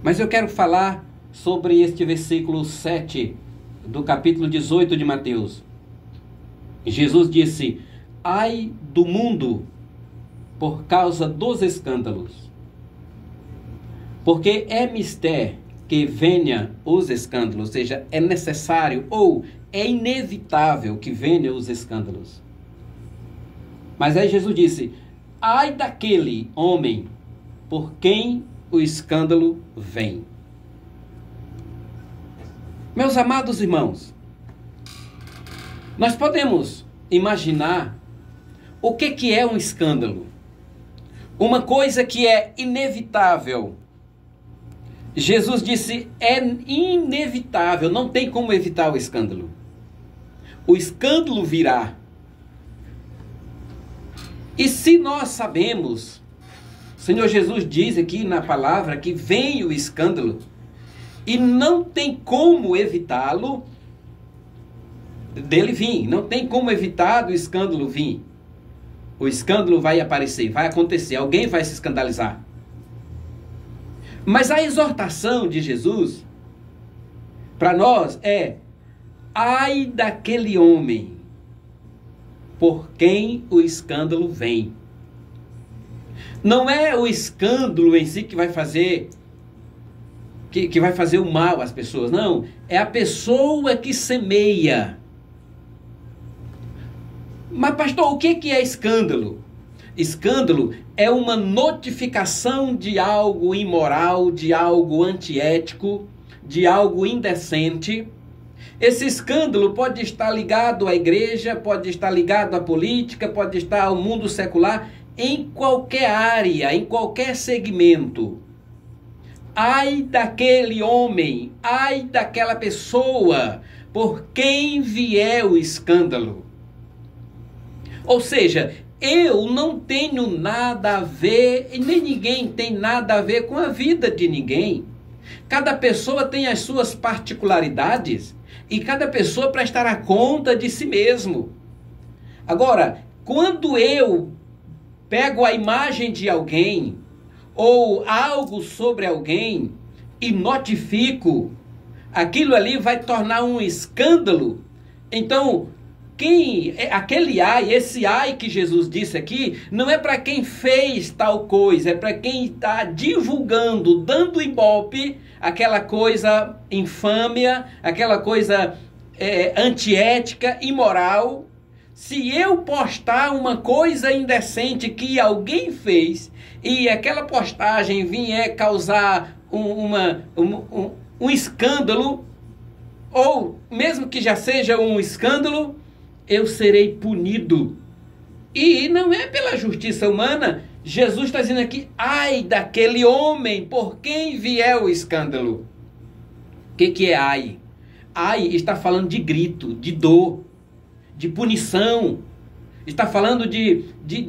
Mas eu quero falar sobre este versículo 7 do capítulo 18 de Mateus. Jesus disse: ai do mundo por causa dos escândalos, porque é mister que venha os escândalos, ou seja, é necessário ou é inevitável que venham os escândalos. Mas aí Jesus disse: ai daquele homem por quem o escândalo vem. Meus amados irmãos, nós podemos imaginar o que é um escândalo. Uma coisa que é inevitável. Jesus disse: é inevitável, não tem como evitar o escândalo. O escândalo virá. E se nós sabemos, o Senhor Jesus diz aqui na palavra que vem o escândalo e não tem como evitá-lo dele vir, não tem como evitar do escândalo vir. O escândalo vai aparecer, vai acontecer, alguém vai se escandalizar. Mas a exortação de Jesus para nós é: ai daquele homem por quem o escândalo vem. Não é o escândalo em si que vai fazer o mal às pessoas, não. É a pessoa que semeia. Mas pastor, o que é escândalo? Escândalo é uma notificação de algo imoral, de algo antiético, de algo indecente. Esse escândalo pode estar ligado à igreja, pode estar ligado à política, pode estar ao mundo secular, em qualquer área, em qualquer segmento. Ai daquele homem, ai daquela pessoa, por quem vier o escândalo. Ou seja, eu não tenho nada a ver, e nem ninguém tem nada a ver com a vida de ninguém. Cada pessoa tem as suas particularidades e cada pessoa prestará conta de si mesmo. Agora, quando eu pego a imagem de alguém ou algo sobre alguém e notifico, aquilo ali vai tornar um escândalo. Então, aquele ai, esse ai que Jesus disse aqui, não é para quem fez tal coisa, é para quem está divulgando, dando ibope, aquela coisa infâmia, aquela coisa antiética, imoral. Se eu postar uma coisa indecente que alguém fez e aquela postagem vier causar um escândalo, ou mesmo que já seja um escândalo, eu serei punido. E não é pela justiça humana. Jesus está dizendo aqui: ai daquele homem por quem vier o escândalo. O que é ai? Ai está falando de grito, de dor, de punição. Está falando de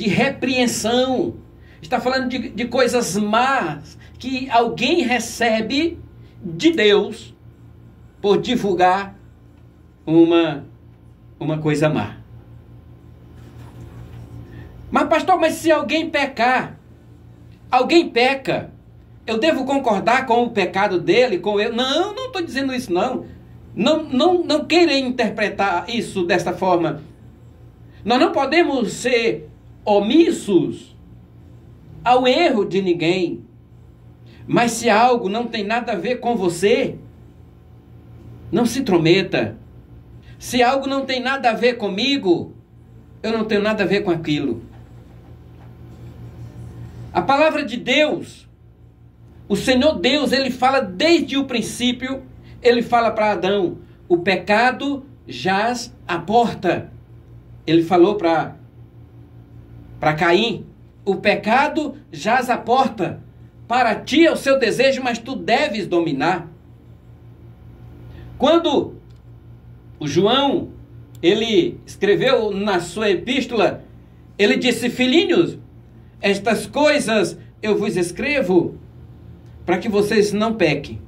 repreensão. Está falando de coisas más que alguém recebe de Deus por divulgar uma coisa má. Mas pastor, mas se alguém pecar, alguém peca, eu devo concordar com o pecado dele, com ele? Não estou dizendo isso não. Não queira interpretar isso dessa forma. Nós não podemos ser omissos ao erro de ninguém. Mas se algo não tem nada a ver com você, não se intrometa. Se algo não tem nada a ver comigo, eu não tenho nada a ver com aquilo. A palavra de Deus, o Senhor Deus, ele fala desde o princípio, ele fala para Adão: o pecado jaz à porta. Ele falou para Caim: o pecado jaz à porta. Para ti é o seu desejo, mas tu deves dominar. Quando o João, ele escreveu na sua epístola, ele disse: filhinhos, estas coisas eu vos escrevo para que vocês não pequem.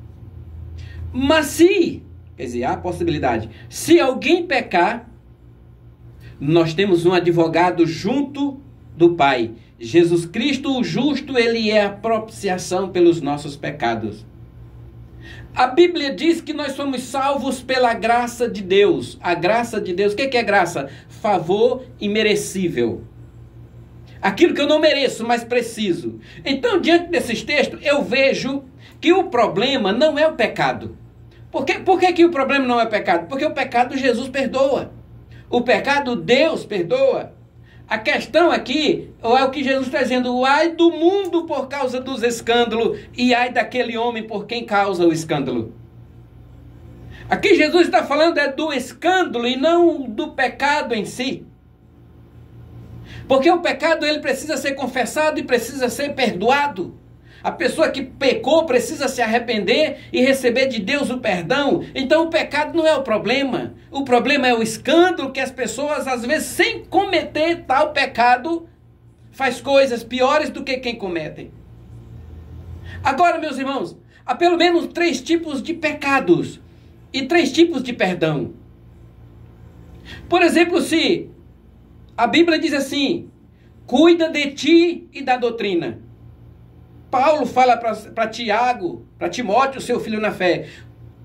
Mas se, quer dizer, há a possibilidade, se alguém pecar, nós temos um advogado junto do Pai. Jesus Cristo, o justo, ele é a propiciação pelos nossos pecados. A Bíblia diz que nós somos salvos pela graça de Deus. A graça de Deus, o que é graça? Favor imerecível. Aquilo que eu não mereço, mas preciso. Então, diante desses textos, eu vejo que o problema não é o pecado. Por que o problema não é o pecado? Porque o pecado Jesus perdoa. O pecado Deus perdoa. A questão aqui é o que Jesus está dizendo: ai do mundo por causa dos escândalos e ai daquele homem por quem causa o escândalo. Aqui Jesus está falando do escândalo e não do pecado em si. Porque o pecado ele precisa ser confessado e precisa ser perdoado. A pessoa que pecou precisa se arrepender e receber de Deus o perdão. Então o pecado não é o problema. O problema é o escândalo que as pessoas, às vezes, sem cometer tal pecado, faz coisas piores do que quem comete. Agora, meus irmãos, há pelo menos 3 tipos de pecados e 3 tipos de perdão. Por exemplo, se a Bíblia diz assim: cuida de ti e da doutrina. Paulo fala para Tiago, para Timóteo, seu filho na fé: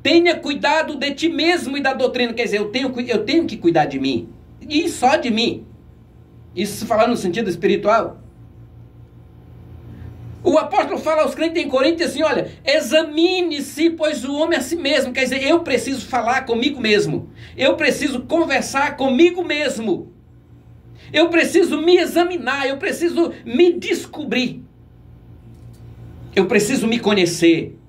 tenha cuidado de ti mesmo e da doutrina. Quer dizer, eu tenho que cuidar de mim. E só de mim. Isso falar no sentido espiritual. O apóstolo fala aos crentes em Coríntios assim: olha, examine-se, pois o homem é a si mesmo. Quer dizer, eu preciso falar comigo mesmo. Eu preciso conversar comigo mesmo. Eu preciso me examinar, eu preciso me descobrir. Eu preciso me conhecer.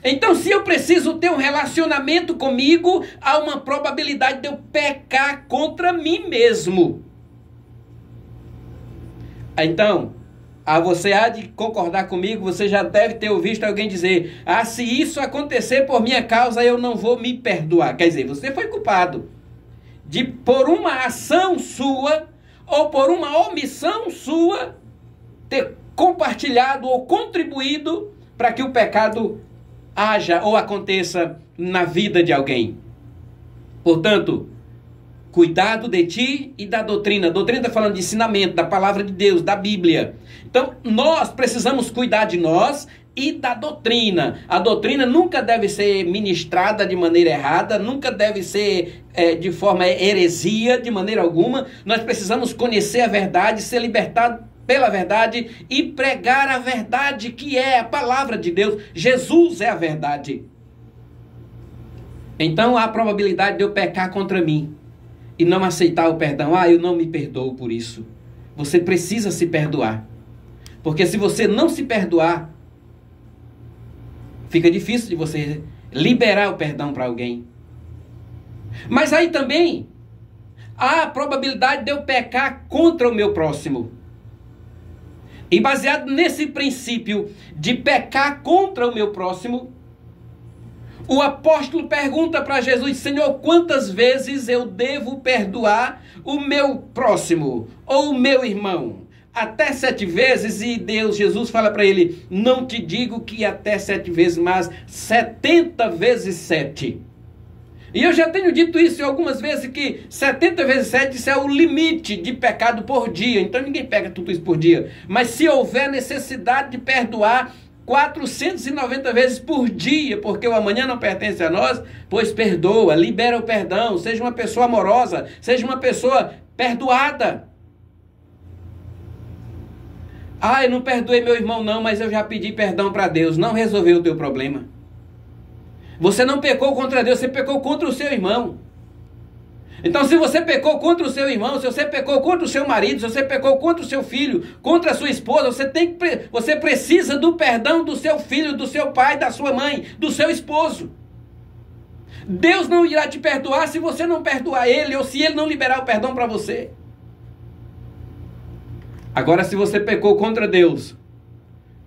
Então, se eu preciso ter um relacionamento comigo, há uma probabilidade de eu pecar contra mim mesmo. Então, você há de concordar comigo, você já deve ter ouvido alguém dizer: ah, se isso acontecer por minha causa, eu não vou me perdoar. Quer dizer, você foi culpado de, por uma ação sua, ou por uma omissão sua, ter compartilhado ou contribuído para que o pecado haja ou aconteça na vida de alguém. Portanto, cuidado de ti e da doutrina. A doutrina está falando de ensinamento, da palavra de Deus, da Bíblia. Então, nós precisamos cuidar de nós e da doutrina. A doutrina nunca deve ser ministrada de maneira errada, nunca deve ser de forma heresia, de maneira alguma. Nós precisamos conhecer a verdade, ser libertado pela verdade e pregar a verdade, que é a palavra de Deus. Jesus é a verdade. Então há a probabilidade de eu pecar contra mim e não aceitar o perdão. Ah, eu não me perdoo por isso. Você precisa se perdoar. Porque se você não se perdoar, fica difícil de você liberar o perdão para alguém. Mas aí também há a probabilidade de eu pecar contra o meu próximo. E baseado nesse princípio de pecar contra o meu próximo, o apóstolo pergunta para Jesus: Senhor, quantas vezes eu devo perdoar o meu próximo ou o meu irmão? Até 7 vezes? E Jesus fala para ele: não te digo que até 7 vezes, mas 70 vezes 7. E eu já tenho dito isso algumas vezes, que 70 vezes 7, isso é o limite de pecado por dia. Então ninguém pega tudo isso por dia. Mas se houver necessidade de perdoar 490 vezes por dia, porque o amanhã não pertence a nós, pois perdoa, libera o perdão, seja uma pessoa amorosa, seja uma pessoa perdoada. Ah, eu não perdoei meu irmão não, mas eu já pedi perdão para Deus. Não resolveu o teu problema. Você não pecou contra Deus, você pecou contra o seu irmão. Então, se você pecou contra o seu irmão, se você pecou contra o seu marido, se você pecou contra o seu filho, contra a sua esposa, você precisa do perdão do seu filho, do seu pai, da sua mãe, do seu esposo. Deus não irá te perdoar se você não perdoar ele, ou se ele não liberar o perdão para você. Agora, se você pecou contra Deus,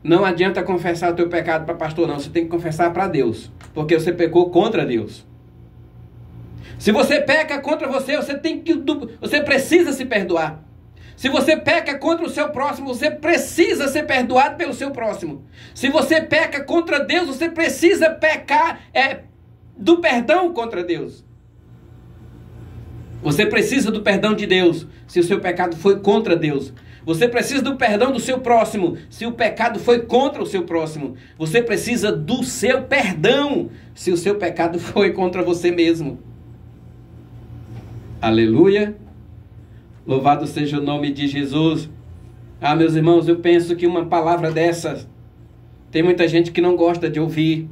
não adianta confessar o teu pecado para pastor, não. Você tem que confessar para Deus, porque você pecou contra Deus. Se você peca contra você, você precisa se perdoar. Se você peca contra o seu próximo, você precisa ser perdoado pelo seu próximo. Se você peca contra Deus, você precisa pecar do perdão contra Deus. Você precisa do perdão de Deus, se o seu pecado foi contra Deus. Você precisa do perdão do seu próximo, se o pecado foi contra o seu próximo. Você precisa do seu perdão, se o seu pecado foi contra você mesmo. Aleluia! Louvado seja o nome de Jesus. Ah, meus irmãos, eu penso que uma palavra dessas, tem muita gente que não gosta de ouvir,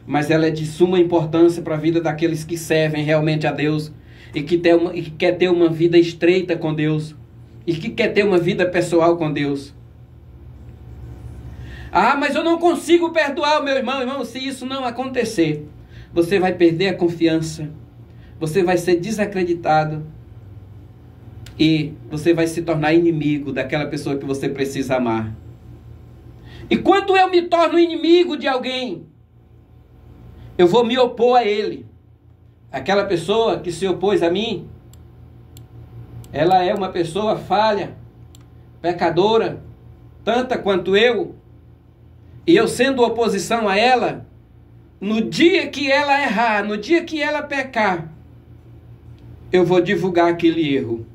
mas ela é de suma importância para a vida daqueles que servem realmente a Deus e que quer ter uma vida estreita com Deus e que quer ter uma vida pessoal com Deus. Ah, mas eu não consigo perdoar o meu irmão. Irmão, se isso não acontecer, você vai perder a confiança, você vai ser desacreditado e você vai se tornar inimigo daquela pessoa que você precisa amar. E quando eu me torno inimigo de alguém, eu vou me opor a ele. Aquela pessoa que se opôs a mim, ela é uma pessoa falha, pecadora, tanta quanto eu. E eu sendo oposição a ela, no dia que ela errar, no dia que ela pecar, eu vou divulgar aquele erro.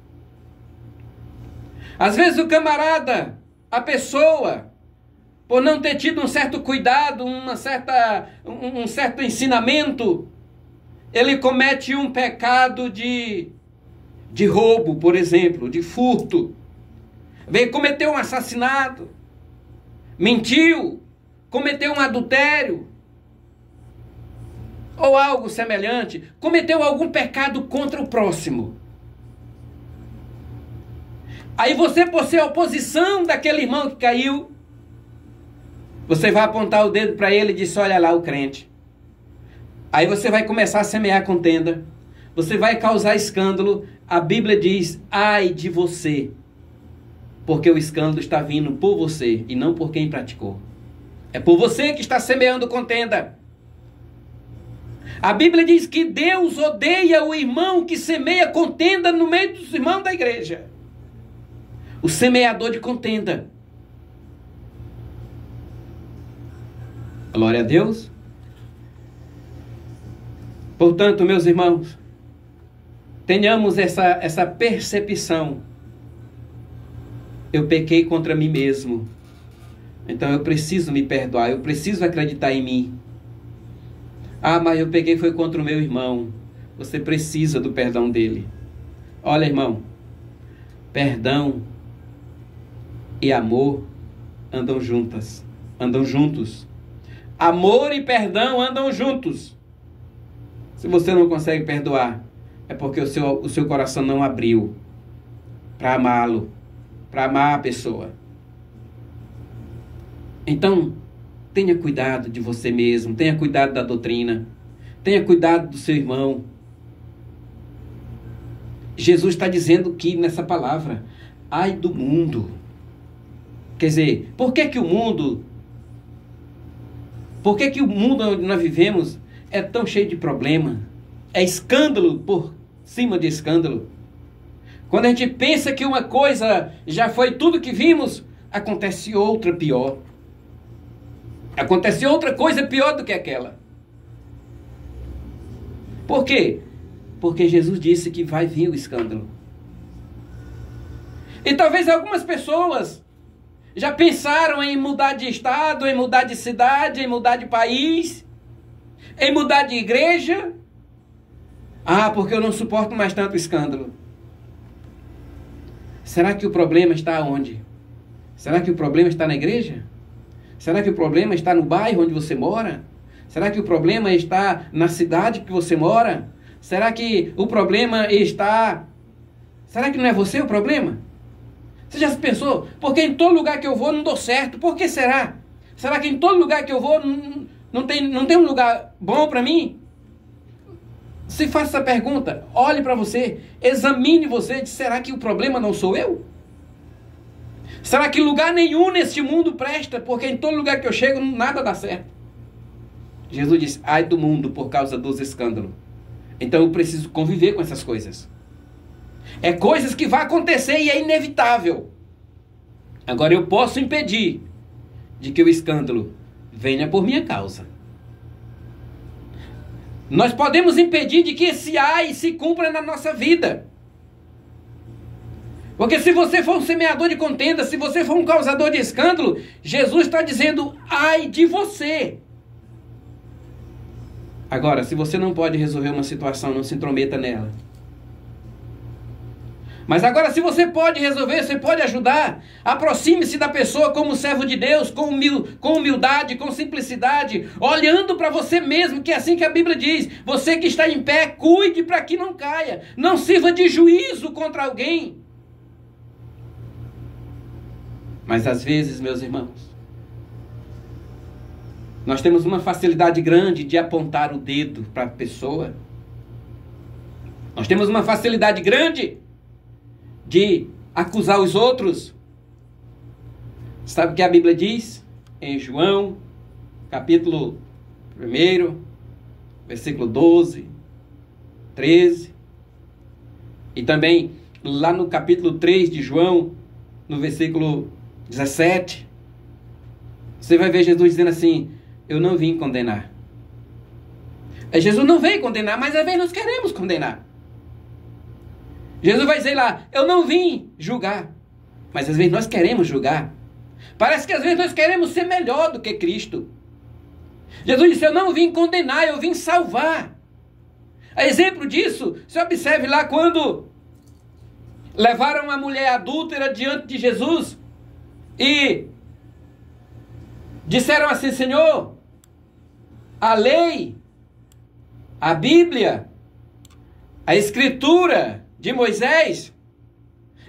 Às vezes o camarada, a pessoa, por não ter tido um certo cuidado, um certo ensinamento, ele comete um pecado de roubo, por exemplo, de furto. Cometeu um assassinato, mentiu, cometeu um adultério, ou algo semelhante, cometeu algum pecado contra o próximo. Aí você, por ser a oposição daquele irmão que caiu, você vai apontar o dedo para ele e diz: olha lá o crente. Aí você vai começar a semear contenda, você vai causar escândalo. A Bíblia diz: ai de você, porque o escândalo está vindo por você e não por quem praticou. É por você que está semeando contenda. A Bíblia diz que Deus odeia o irmão que semeia contenda no meio dos irmãos da igreja. O semeador de contenda. Glória a Deus. Portanto, meus irmãos, tenhamos essa percepção. Eu pequei contra mim mesmo. Então eu preciso me perdoar, eu preciso acreditar em mim. Ah, mas eu pequei foi contra o meu irmão. Você precisa do perdão dele. Olha, irmão, perdão e amor andam juntos. Amor e perdão andam juntos. Se você não consegue perdoar, é porque o seu coração não abriu para amá-lo, para amar a pessoa. Então, tenha cuidado de você mesmo, tenha cuidado da doutrina, tenha cuidado do seu irmão. Jesus está dizendo que nessa palavra, ai do mundo. Quer dizer, por que o mundo onde nós vivemos é tão cheio de problema? É escândalo por cima de escândalo. Quando a gente pensa que uma coisa já foi tudo que vimos, acontece outra pior. Acontece outra coisa pior do que aquela. Por quê? Porque Jesus disse que vai vir o escândalo. E talvez algumas pessoas já pensaram em mudar de estado, em mudar de cidade, em mudar de país, em mudar de igreja. Ah, porque eu não suporto mais tanto escândalo. Será que o problema está onde? Será que o problema está na igreja? Será que o problema está no bairro onde você mora? Será que o problema está na cidade que você mora? Será que o problema está... Será que não é você o problema? Você já se pensou? Porque em todo lugar que eu vou não dou certo. Por que será? Será que em todo lugar que eu vou não tem um lugar bom para mim? Se faça essa pergunta, olhe para você, examine você, será que o problema não sou eu? Será que lugar nenhum neste mundo presta, porque em todo lugar que eu chego nada dá certo? Jesus disse, ai do mundo por causa dos escândalos. Então eu preciso conviver com essas coisas. É coisas que vão acontecer e é inevitável. Agora eu posso impedir de que o escândalo venha por minha causa. Nós podemos impedir de que esse ai se cumpra na nossa vida. Porque se você for um semeador de contenda, se você for um causador de escândalo, Jesus está dizendo, ai de você. Agora, se você não pode resolver uma situação, não se intrometa nela. Mas agora, se você pode resolver, você pode ajudar, aproxime-se da pessoa como servo de Deus, com humildade, com simplicidade, olhando para você mesmo, que é assim que a Bíblia diz. Você que está em pé, cuide para que não caia. Não sirva de juízo contra alguém. Mas às vezes, meus irmãos, nós temos uma facilidade grande de apontar o dedo para a pessoa. Nós temos uma facilidade grande de acusar os outros. Sabe o que a Bíblia diz? Em João, capítulo 1, versículo 12, 13. E também lá no capítulo 3 de João, no versículo 17. Você vai ver Jesus dizendo assim, eu não vim condenar. Jesus não veio condenar, mas às vezes nós queremos condenar. Jesus vai dizer lá, eu não vim julgar, mas às vezes nós queremos julgar. Parece que às vezes nós queremos ser melhor do que Cristo. Jesus disse, eu não vim condenar, eu vim salvar. A exemplo disso, você observe lá quando levaram uma mulher adúltera diante de Jesus e disseram assim, Senhor, a lei, a Bíblia, a Escritura de Moisés,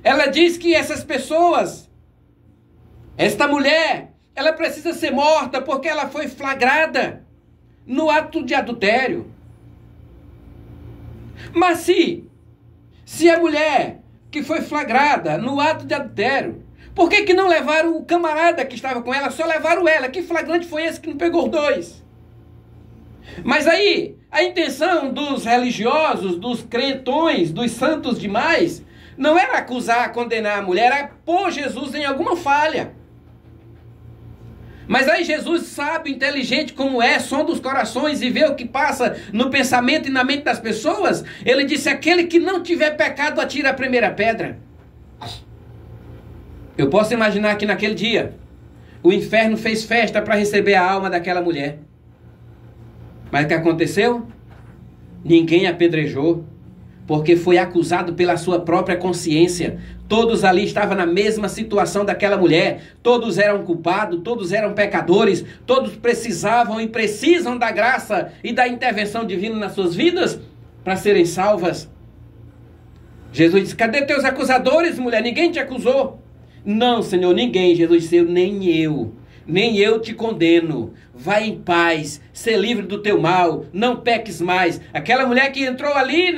ela diz que essas pessoas, esta mulher, ela precisa ser morta porque ela foi flagrada no ato de adultério. Mas se a mulher que foi flagrada no ato de adultério, por que não levaram o camarada que estava com ela, só levaram ela? Que flagrante foi esse que não pegou os dois? Mas aí, a intenção dos religiosos, dos crentões, dos santos demais, não era acusar, condenar a mulher, era pôr Jesus em alguma falha. Mas aí Jesus, sábio, inteligente como é, sonda os corações e vê o que passa no pensamento e na mente das pessoas, ele disse, aquele que não tiver pecado, atira a primeira pedra. Eu posso imaginar que naquele dia, o inferno fez festa para receber a alma daquela mulher. Mas o que aconteceu? Ninguém apedrejou, porque foi acusado pela sua própria consciência. Todos ali estavam na mesma situação daquela mulher. Todos eram culpados, todos eram pecadores, todos precisavam e precisam da graça e da intervenção divina nas suas vidas para serem salvas. Jesus disse, cadê teus acusadores, mulher? Ninguém te acusou. Não, Senhor, ninguém. Jesus disse, nem eu te condeno. Vai em paz, ser livre do teu mal, não peques mais. Aquela mulher que entrou ali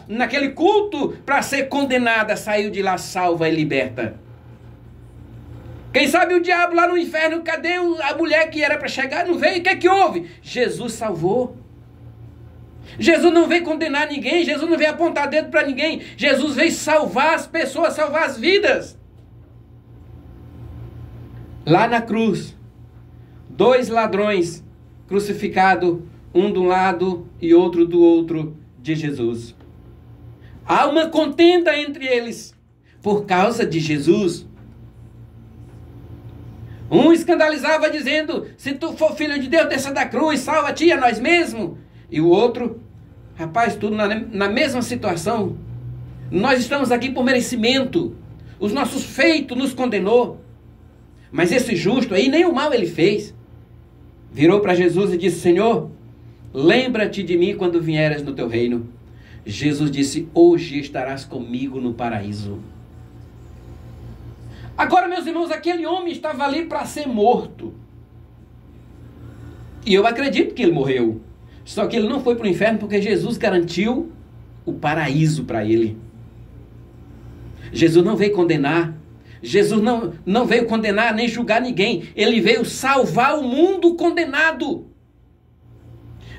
naquele culto para ser condenada, saiu de lá salva e liberta. Quem sabe o diabo lá no inferno, cadê a mulher que era para chegar? Não veio, o que é que houve? Jesus salvou. Jesus não veio condenar ninguém, Jesus não veio apontar dedo para ninguém. Jesus veio salvar as pessoas, salvar as vidas. Lá na cruz, 2 ladrões crucificados, um de um lado e outro do outro de Jesus. Há uma contenda entre eles por causa de Jesus. Um escandalizava dizendo, se tu for filho de Deus, desça da cruz, salva-te a nós mesmos. E o outro, rapaz, tudo na mesma situação. Nós estamos aqui por merecimento. Os nossos feitos nos condenou. Mas esse justo aí, nem o mal ele fez. Virou para Jesus e disse, Senhor, lembra-te de mim quando vieres no teu reino. Jesus disse, hoje estarás comigo no paraíso. Agora, meus irmãos, aquele homem estava ali para ser morto. E eu acredito que ele morreu. Só que ele não foi para o inferno porque Jesus garantiu o paraíso para ele. Jesus não veio condenar. Jesus não veio condenar nem julgar ninguém. Ele veio salvar o mundo condenado.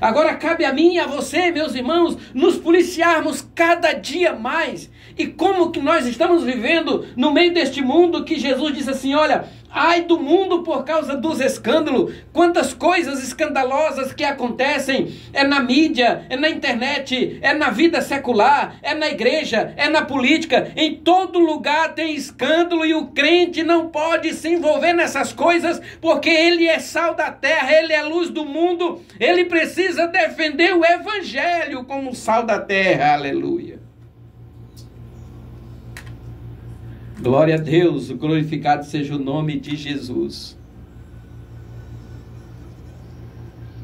Agora cabe a mim e a você, meus irmãos, nos policiarmos cada dia mais. E como que nós estamos vivendo no meio deste mundo que Jesus disse assim, olha, Ai do mundo por causa dos escândalos. Quantas coisas escandalosas que acontecem. É na mídia, é na internet, é na vida secular, é na igreja, é na política. Em todo lugar tem escândalo e o crente não pode se envolver nessas coisas porque ele é sal da terra, ele é luz do mundo. Ele precisa defender o evangelho como sal da terra. Aleluia. Glória a Deus, glorificado seja o nome de Jesus.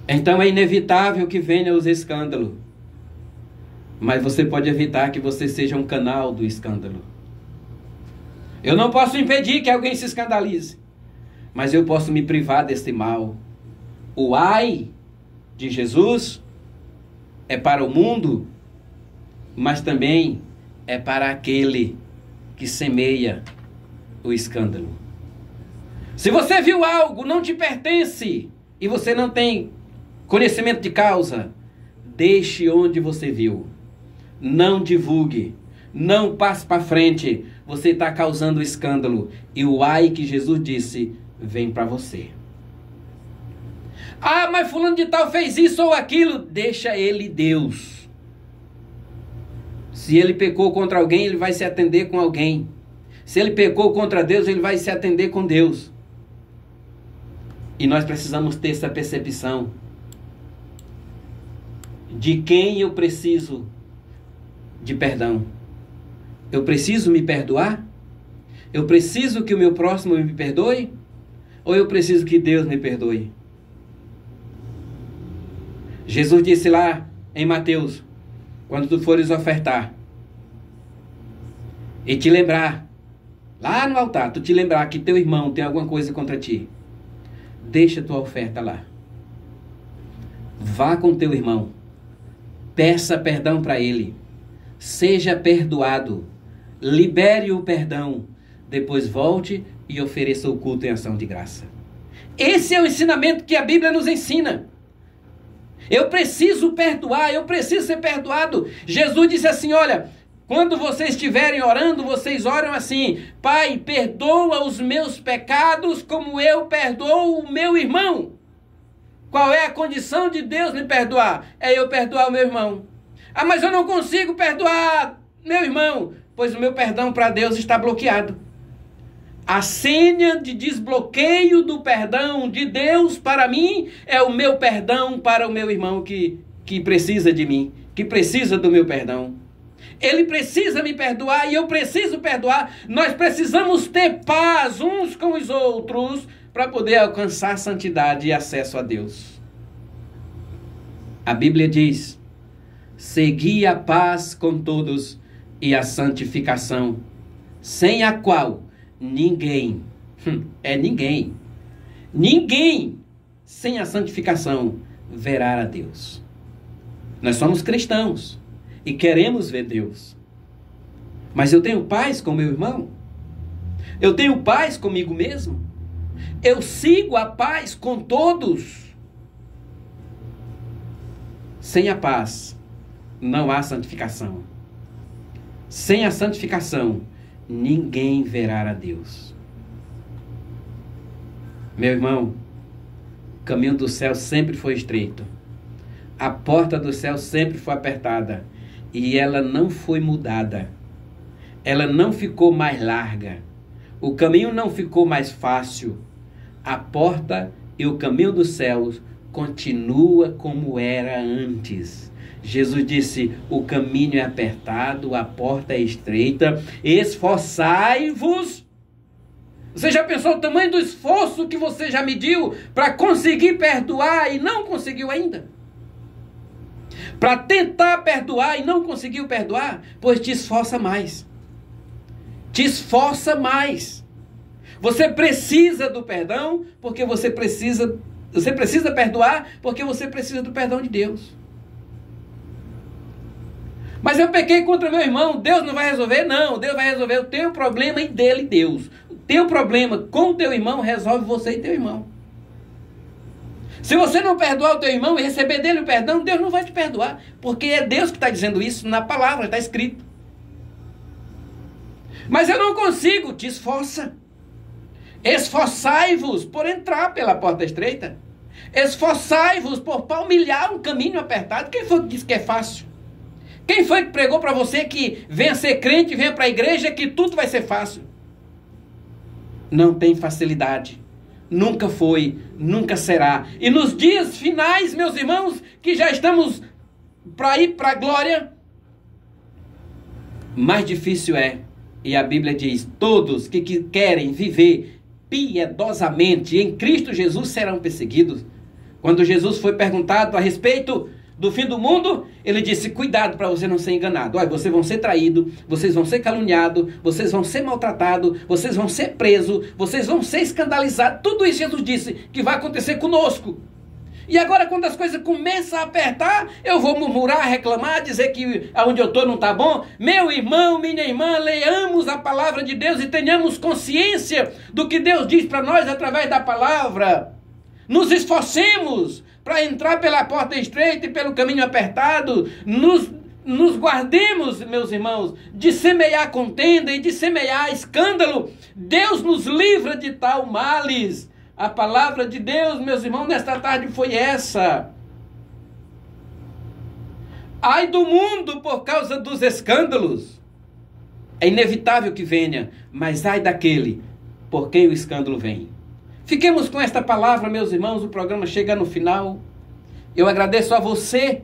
Então é inevitável que venham os escândalos. Mas você pode evitar que você seja um canal do escândalo. Eu não posso impedir que alguém se escandalize. Mas eu posso me privar desse mal. O ai de Jesus é para o mundo, mas também é para aquele que semeia o escândalo. Se você viu algo, não te pertence, e você não tem conhecimento de causa, deixe onde você viu. Não divulgue, não passe para frente. Você está causando escândalo. E o ai que Jesus disse, vem para você. Ah, mas fulano de tal fez isso ou aquilo. Deixa ele Deus. Se ele pecou contra alguém, ele vai se atender com alguém. Se ele pecou contra Deus, ele vai se atender com Deus. E nós precisamos ter essa percepção de quem eu preciso de perdão. Eu preciso me perdoar? Eu preciso que o meu próximo me perdoe? Ou eu preciso que Deus me perdoe? Jesus disse lá em Mateus, quando tu fores ofertar, e te lembrar, lá no altar, tu te lembrar que teu irmão tem alguma coisa contra ti, deixa tua oferta lá. Vá com teu irmão, peça perdão para ele, seja perdoado, libere o perdão, depois volte e ofereça o culto em ação de graça. Esse é o ensinamento que a Bíblia nos ensina. Eu preciso perdoar, eu preciso ser perdoado. Jesus disse assim, olha, quando vocês estiverem orando, vocês oram assim, Pai, perdoa os meus pecados como eu perdoo o meu irmão. Qual é a condição de Deus me perdoar? É eu perdoar o meu irmão. Ah, mas eu não consigo perdoar meu irmão. Pois o meu perdão para Deus está bloqueado. A senha de desbloqueio do perdão de Deus para mim é o meu perdão para o meu irmão que precisa de mim, que precisa do meu perdão. Ele precisa me perdoar e eu preciso perdoar. Nós precisamos ter paz uns com os outros para poder alcançar santidade e acesso a Deus. A Bíblia diz, segui a paz com todos e a santificação, sem a qual ninguém sem a santificação verá a Deus. Nós somos cristãos e queremos ver Deus. Mas eu tenho paz com meu irmão? Eu tenho paz comigo mesmo? Eu sigo a paz com todos? Sem a paz não há santificação. Sem a santificação ninguém verá a Deus. Meu irmão, o caminho do céu sempre foi estreito. A porta do céu sempre foi apertada. E ela não foi mudada. Ela não ficou mais larga. O caminho não ficou mais fácil. A porta e o caminho dos céus continua como era antes. Jesus disse, o caminho é apertado, a porta é estreita, esforçai-vos. Você já pensou o tamanho do esforço que você já mediu para conseguir perdoar e não conseguiu ainda? Para tentar perdoar e não conseguiu perdoar? Pois te esforça mais. Te esforça mais. Você precisa do perdão porque você precisa perdoar porque você precisa do perdão de Deus. Mas eu pequei contra meu irmão, Deus não vai resolver? Não, Deus vai resolver o teu problema e dele, Deus. O teu problema com o teu irmão resolve você e teu irmão. Se você não perdoar o teu irmão e receber dele o perdão, Deus não vai te perdoar. Porque é Deus que está dizendo isso na palavra, está escrito. Mas eu não consigo, te esforça. Esforçai-vos por entrar pela porta estreita. Esforçai-vos por palmilhar um caminho apertado. Quem foi que disse que é fácil? Quem foi que pregou para você que venha ser crente, venha para a igreja, que tudo vai ser fácil? Não tem facilidade. Nunca foi, nunca será. E nos dias finais, meus irmãos, que já estamos para ir para a glória, mais difícil é. E a Bíblia diz, todos que querem viver piedosamente em Cristo Jesus serão perseguidos. Quando Jesus foi perguntado a respeito do fim do mundo, ele disse, cuidado para você não ser enganado. Olha, vocês vão ser traídos, vocês vão ser caluniados, vocês vão ser maltratados, vocês vão ser presos, vocês vão ser escandalizados. Tudo isso Jesus disse que vai acontecer conosco. E agora, quando as coisas começam a apertar, eu vou murmurar, reclamar, dizer que aonde eu estou não está bom? Meu irmão, minha irmã, leamos a palavra de Deus e tenhamos consciência do que Deus diz para nós através da palavra. Nos esforcemos para entrar pela porta estreita e pelo caminho apertado. Nos guardemos, meus irmãos, de semear contenda e de semear escândalo. Deus nos livra de tal males. A palavra de Deus, meus irmãos, nesta tarde foi essa. Ai do mundo por causa dos escândalos. É inevitável que venha, mas ai daquele por quem o escândalo vem. Fiquemos com esta palavra, meus irmãos, o programa chega no final. Eu agradeço a você